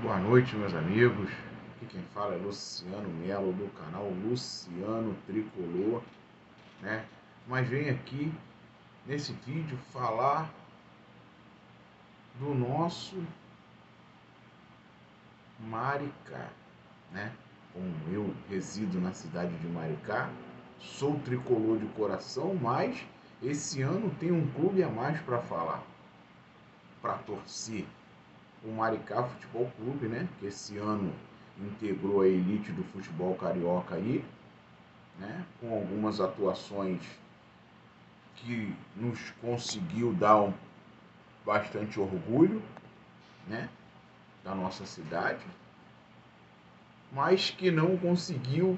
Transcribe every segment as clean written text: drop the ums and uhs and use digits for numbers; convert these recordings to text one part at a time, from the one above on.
Boa noite, meus amigos. Aqui quem fala é Luciano Melo, do canal Luciano Tricolor, né? Mas venho aqui nesse vídeo falar do nosso Maricá, né? Como eu resido na cidade de Maricá, sou tricolor de coração, mas esse ano tem um clube a mais para falar, para torcer. O Maricá Futebol Clube, né? Que esse ano integrou a elite do futebol carioca aí, né? Com algumas atuações que nos conseguiu dar bastante orgulho, né? Da nossa cidade, mas que não conseguiu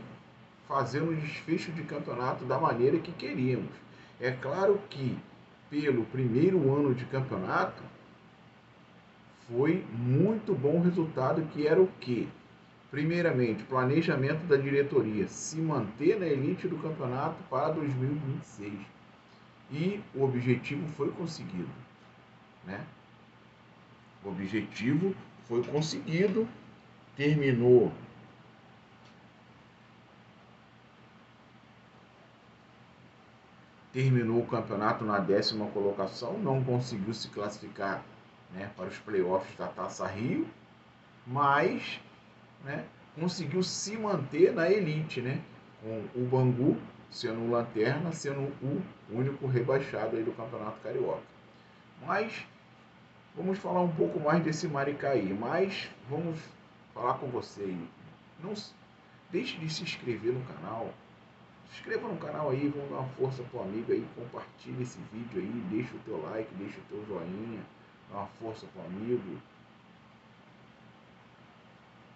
fazer um desfecho de campeonato da maneira que queríamos. É claro que pelo primeiro ano de campeonato foi muito bom resultado, que era o quê? Primeiramente, planejamento da diretoria, se manter na elite do campeonato para 2026. E o objetivo foi conseguido, né? O objetivo foi conseguido, terminou o campeonato na 10ª colocação, não conseguiu se classificar, né, para os playoffs da Taça Rio, mas, né, conseguiu se manter na elite, né, com o Bangu sendo o lanterna, sendo o único rebaixado aí do Campeonato Carioca. Mas vamos falar um pouco mais desse Maricá aí, mas vamos falar com você aí. Não deixe de se inscrever no canal. Se inscreva no canal aí, vamos dar uma força pro amigo aí, compartilhe esse vídeo aí, deixa o teu like, deixa o teu joinha, dá uma força pro amigo.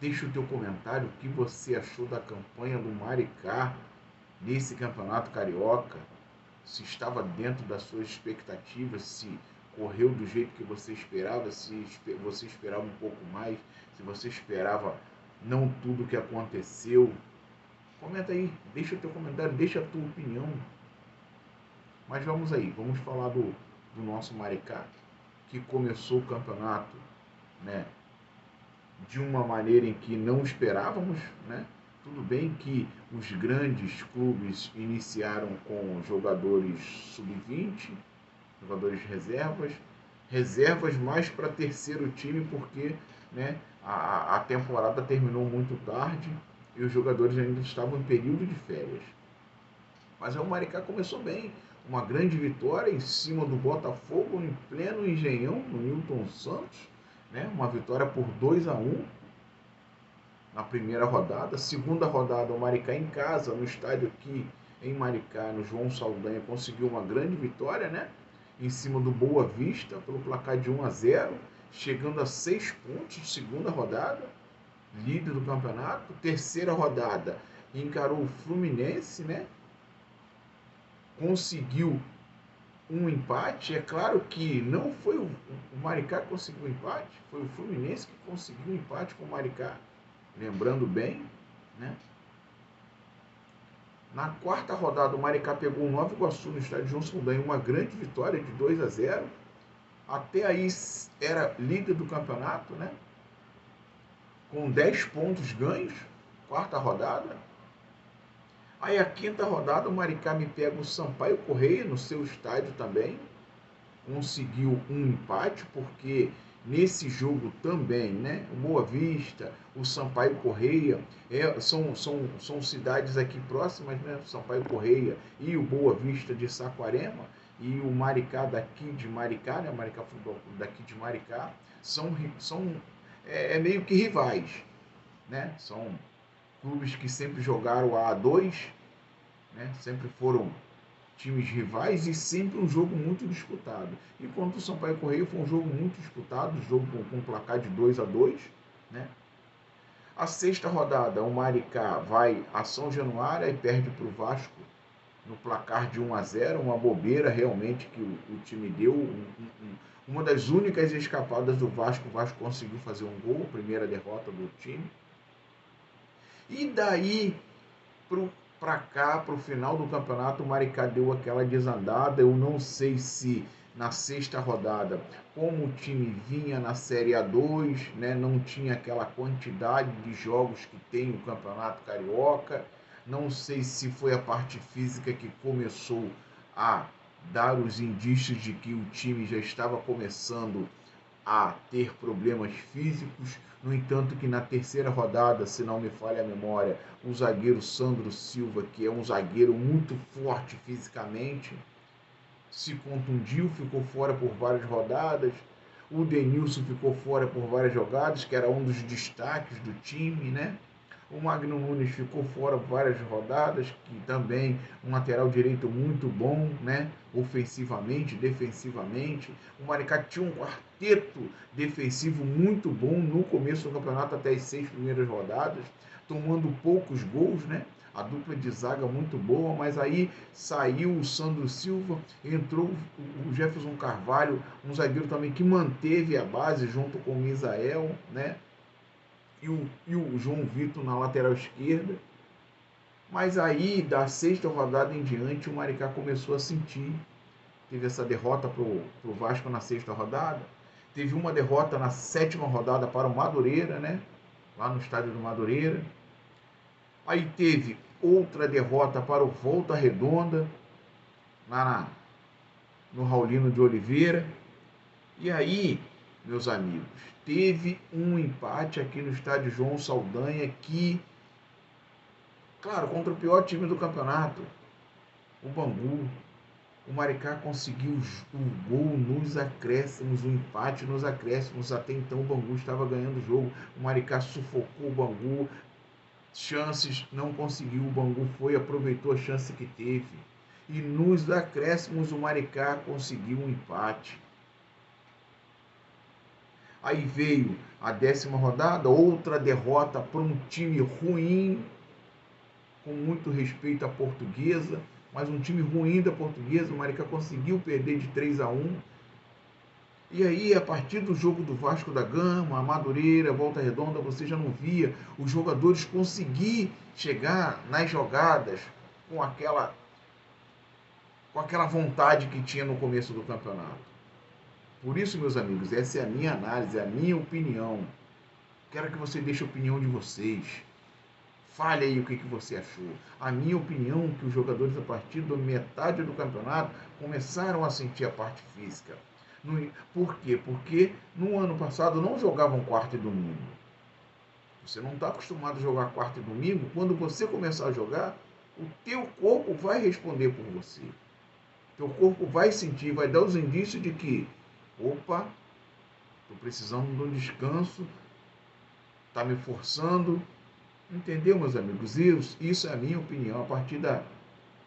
Deixa o teu comentário, o que você achou da campanha do Maricá nesse Campeonato Carioca, se estava dentro das suas expectativas, se correu do jeito que você esperava, se você esperava um pouco mais, se você esperava não tudo o que aconteceu. Comenta aí, deixa o teu comentário, deixa a tua opinião. Mas vamos aí, vamos falar do nosso Maricá, que começou o campeonato, né, de uma maneira em que não esperávamos, né? Tudo bem que os grandes clubes iniciaram com jogadores sub-20, jogadores reservas mais para terceiro time, porque, né, a temporada terminou muito tarde e os jogadores ainda estavam em período de férias. Mas o Maricá começou bem, uma grande vitória em cima do Botafogo, em pleno Engenhão, no Newton Santos, né? Uma vitória por 2-1 na primeira rodada. Segunda rodada, o Maricá em casa, no estádio aqui em Maricá, no João Saldanha, conseguiu uma grande vitória, né? Em cima do Boa Vista, pelo placar de 1-0, chegando a 6 pontos, segunda rodada, líder do campeonato. Terceira rodada, encarou o Fluminense, né? Conseguiu um empate. É claro que não foi o Maricá que conseguiu o empate, foi o Fluminense que conseguiu o empate com o Maricá, lembrando bem, né? Na quarta rodada, o Maricá pegou o Nova Iguaçu no estádio João Saldanha, uma grande vitória de 2-0. Até aí era líder do campeonato, né? Com 10 pontos ganhos, quarta rodada. Aí a quinta rodada, o Maricá me pega o Sampaio Corrêa no seu estádio também, conseguiu um empate, porque nesse jogo também, né, o Boa Vista, o Sampaio Corrêa, são cidades aqui próximas, né, o Sampaio Corrêa e o Boa Vista de Saquarema, e o Maricá daqui de Maricá, né, o Maricá Futebol daqui de Maricá, são meio que rivais, né, são clubes que sempre jogaram a A2, né, sempre foram times rivais e sempre um jogo muito disputado. Enquanto o Sampaio Corrêa foi um jogo muito disputado, jogo com um placar de 2-2, né? A sexta rodada, o Maricá vai a São Januário e perde para o Vasco no placar de 1-0, uma bobeira realmente que o time deu, uma das únicas escapadas do Vasco. O Vasco conseguiu fazer um gol, primeira derrota do time. E daí para cá, para o final do campeonato, o Maricá deu aquela desandada. Eu não sei se na sexta rodada, como o time vinha na Série A2, né, não tinha aquela quantidade de jogos que tem o Campeonato Carioca. Não sei se foi a parte física que começou a dar os indícios de que o time já estava começando a ter problemas físicos. No entanto, que na terceira rodada, se não me falha a memória, o zagueiro Sandro Silva, que é um zagueiro muito forte fisicamente, se contundiu, ficou fora por várias rodadas. O Denilson ficou fora por várias jogadas, que era um dos destaques do time, né? O Magno Nunes ficou fora várias rodadas, que também um lateral direito muito bom, né? Ofensivamente, defensivamente. O Maricá tinha um quarteto defensivo muito bom no começo do campeonato, até as 6 primeiras rodadas, tomando poucos gols, né? A dupla de zaga muito boa, mas aí saiu o Sandro Silva, entrou o Jefferson Carvalho, um zagueiro também que manteve a base junto com o Misael, né? E o João Vitor na lateral esquerda. Mas aí, da sexta rodada em diante, o Maricá começou a sentir. Teve essa derrota para o Vasco na sexta rodada. Teve uma derrota na sétima rodada para o Madureira, né? Lá no estádio do Madureira. Aí teve outra derrota para o Volta Redonda, no Raulino de Oliveira. E aí, meus amigos, teve um empate aqui no estádio João Saldanha que, claro, contra o pior time do campeonato, o Bangu. O Maricá conseguiu o gol nos acréscimos, o empate nos acréscimos. Até então o Bangu estava ganhando o jogo. O Maricá sufocou o Bangu. Chances não conseguiu. O Bangu foi, aproveitou a chance que teve. E nos acréscimos o Maricá conseguiu um empate. Aí veio a 10ª rodada, outra derrota para um time ruim, com muito respeito à Portuguesa, mas um time ruim da Portuguesa. O Maricá conseguiu perder de 3-1. E aí, a partir do jogo do Vasco da Gama, Madureira, Volta Redonda, você já não via os jogadores conseguir chegar nas jogadas com aquela vontade que tinha no começo do campeonato. Por isso, meus amigos, essa é a minha análise, é a minha opinião. Quero que você deixe a opinião de vocês. Fale aí o que você achou. A minha opinião é que os jogadores, a partir da metade do campeonato, começaram a sentir a parte física. Por quê? Porque no ano passado não jogavam quarta e domingo. Você não está acostumado a jogar quarta e domingo. Quando você começar a jogar, o teu corpo vai responder por você. O teu corpo vai sentir, vai dar os indícios de que, opa, estou precisando de um descanso, está me forçando. Entendeu, meus amigos? Isso é a minha opinião. A partir da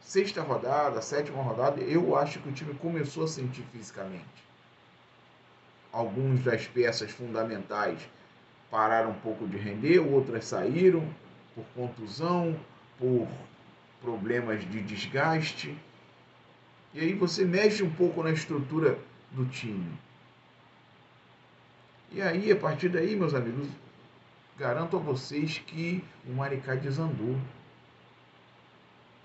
sexta rodada, sétima rodada, eu acho que o time começou a sentir fisicamente. Algumas das peças fundamentais pararam um pouco de render, outras saíram por contusão, por problemas de desgaste. E aí você mexe um pouco na estrutura do time. E aí, a partir daí, meus amigos, garanto a vocês que o Maricá desandou.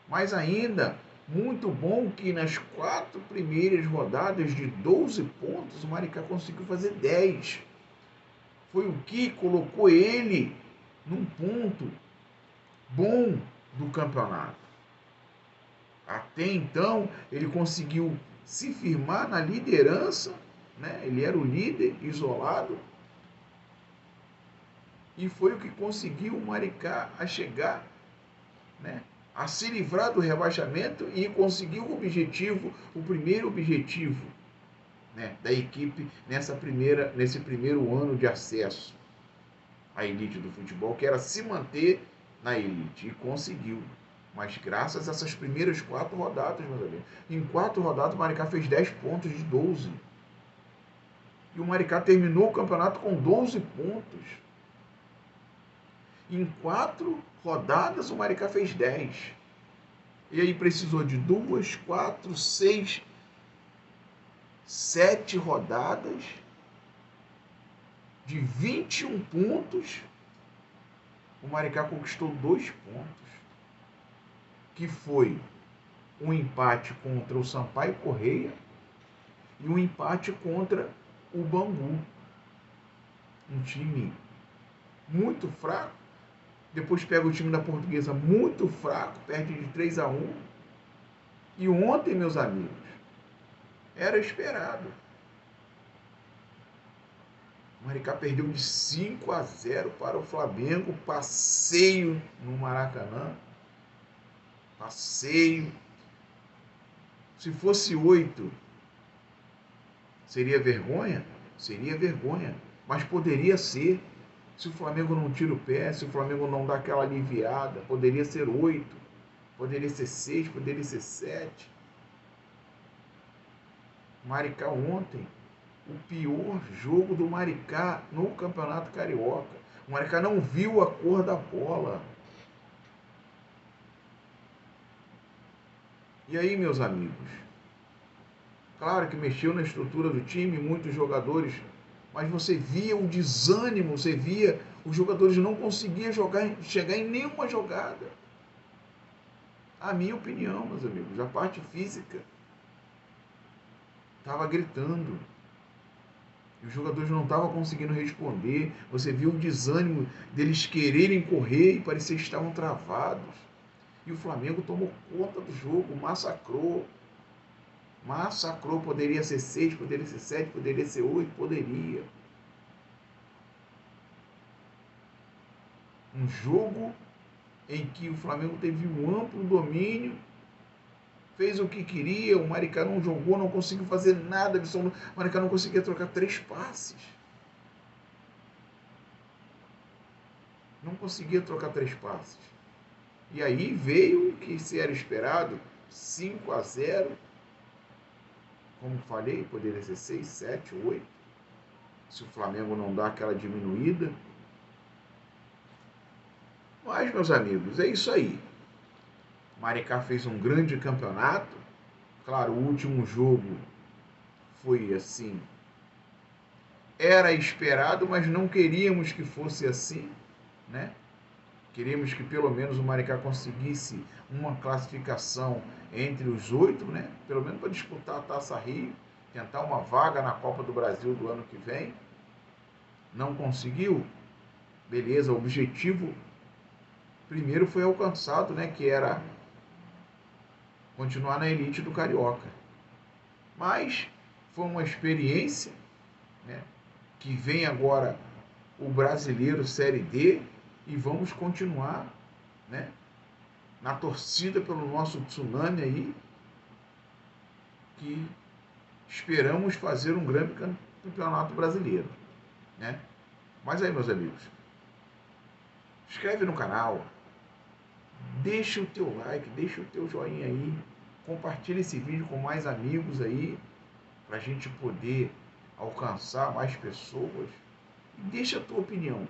Mas ainda, muito bom que nas 4 primeiras rodadas de 12 pontos, o Maricá conseguiu fazer 10. Foi o que colocou ele num ponto bom do campeonato. Até então, ele conseguiu se firmar na liderança, né? Ele era o líder isolado. E foi o que conseguiu o Maricá a chegar, né, a se livrar do rebaixamento e conseguir o primeiro objetivo, né, da equipe nesse primeiro ano de acesso à elite do futebol, que era se manter na elite, e conseguiu. Mas graças a essas primeiras 4 rodadas, meus amigos. Em 4 rodadas o Maricá fez 10 pontos de 12. E o Maricá terminou o campeonato com 12 pontos. Em 4 rodadas o Maricá fez 10. E aí precisou de 2, 4, 6, 7 rodadas de 21 pontos. O Maricá conquistou 2 pontos. Que foi um empate contra o Sampaio Corrêa e um empate contra o Bangu. Um time muito fraco. Depois pega o time da Portuguesa muito fraco, perde de 3-1. E ontem, meus amigos, era esperado. O Maricá perdeu de 5-0 para o Flamengo, passeio no Maracanã. Passeio. Se fosse 8, seria vergonha? Seria vergonha. Mas poderia ser. Se o Flamengo não tira o pé, se o Flamengo não dá aquela aliviada, poderia ser 8, poderia ser 6, poderia ser 7. Maricá ontem, o pior jogo do Maricá no Campeonato Carioca. O Maricá não viu a cor da bola. E aí, meus amigos? Claro que mexeu na estrutura do time, muitos jogadores, mas você via o desânimo, você via os jogadores não conseguiam chegar em nenhuma jogada. A minha opinião, meus amigos, a parte física estava gritando. E os jogadores não estavam conseguindo responder. Você viu o desânimo deles quererem correr e parecia que estavam travados. E o Flamengo tomou conta do jogo, massacrou. Massacrou. Poderia ser 6, poderia ser 7, poderia ser 8, poderia. Um jogo em que o Flamengo teve um amplo domínio, fez o que queria, o Maricá não jogou, não conseguiu fazer nada, o Maricá não conseguia trocar 3 passes. Não conseguia trocar 3 passes. E aí veio o que se era esperado, 5-0. Como falei, poderia ser 6, 7, 8. Se o Flamengo não dá aquela diminuída. Mas, meus amigos, é isso aí. Maricá fez um grande campeonato. Claro, o último jogo foi assim. Era esperado, mas não queríamos que fosse assim, né? Queríamos que pelo menos o Maricá conseguisse uma classificação entre os 8, né? Pelo menos para disputar a Taça Rio, tentar uma vaga na Copa do Brasil do ano que vem. Não conseguiu? Beleza, o objetivo primeiro foi alcançado, né? Que era continuar na elite do Carioca. Mas foi uma experiência, né? Que vem agora o Brasileiro Série D e vamos continuar, né? Na torcida pelo nosso tsunami aí, que esperamos fazer um grande campeonato brasileiro, né? Mas aí, meus amigos, inscreve no canal, deixa o teu like, deixa o teu joinha aí, compartilha esse vídeo com mais amigos aí, para a gente poder alcançar mais pessoas. E deixa a tua opinião.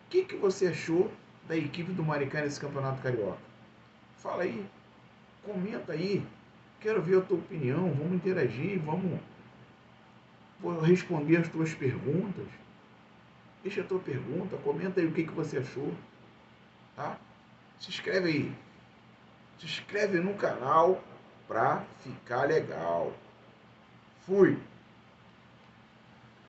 O que você achou da equipe do Maricá nesse Campeonato Carioca? Fala aí, comenta aí, quero ver a tua opinião, vamos interagir, vou responder as tuas perguntas. Deixa a tua pergunta, comenta aí o que você achou, tá? Se inscreve aí, se inscreve no canal pra ficar legal. Fui!